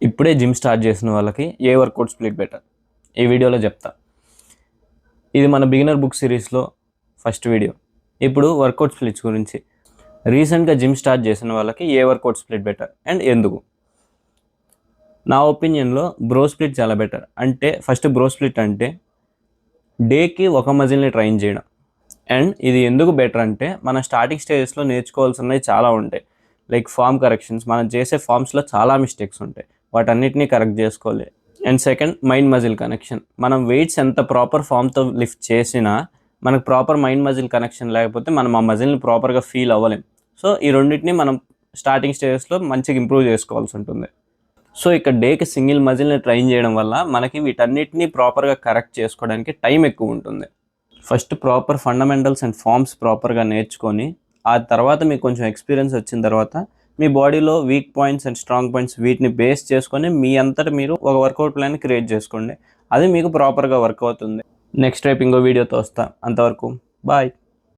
ఇప్పుడే gym start చేసిన వాళ్ళకి ఏ వర్కౌట్ స్ప్లిట్ బెటర్ ఈ వీడియోలో చెప్తా. ఇది మన బిగినర్ బుక్ సిరీస్లో ఫస్ట్ వీడియో. ఇప్పుడు వర్కౌట్ స్ప్లిట్స్ గురించి. రీసెంట్గా జిమ్ స్టార్ట్ చేసిన వాళ్ళకి A workout split better and ఎందుకు? నా ఒపీనియన్లో బ్రో స్ప్లిట్ చాలా బెటర్. అంటే ఫస్ట్ బ్రో స్ప్లిట్ అంటే డేకి ఒక మజిల్ని ట్రైన్ చేయడం. అండ్ ఇది ఎందుకు బెటర్ అంటే మన స్టార్టింగ్ స్టేజెస్లో నేర్చుకోవాల్సినవి చాలా ఉంటాయి. లైక్ ఫామ్ కరెక్షన్స్, మనం చేసే ఫామ్స్లో చాలా మిస్టేక్స్ ఉంటాయి, వాటన్నిటినీ కరెక్ట్ చేసుకోవాలి. And second, mind muscle connection. మనం వెయిట్స్ ఎంత ప్రాపర్ ఫామ్తో లిఫ్ట్ చేసినా మనకు ప్రాపర్ మైండ్ మజిల్ కనెక్షన్ లేకపోతే మనం ఆ మజిల్ని ప్రాపర్గా ఫీల్ అవ్వలేం. సో ఈ రెండింటిని మనం స్టార్టింగ్ స్టేజెస్లో మంచిగా ఇంప్రూవ్ చేసుకోవాల్సి ఉంటుంది. సో ఇక్కడ డేకి సింగిల్ మజిల్ని ట్రైన్ చేయడం వల్ల మనకి వీటన్నిటిని ప్రాపర్గా కరెక్ట్ చేసుకోవడానికి టైం ఎక్కువ ఉంటుంది. First proper fundamentals and forms ప్రాపర్గా నేర్చుకొని ఆ తర్వాత మీకు కొంచెం ఎక్స్పీరియన్స్ వచ్చిన తర్వాత మీ బాడీలో weak points and strong points వీటిని బేస్ చేసుకొని మీ అంతటా మీరు ఒక వర్కౌట్ ప్లాన్ క్రియేట్ చేసుకోండి. అది మీకు ప్రాపర్గా వర్క్ అవుతుంది. నెక్స్ట్ టైప్ ఇంకో వీడియోతో వస్తా. అంతవరకు బాయ్.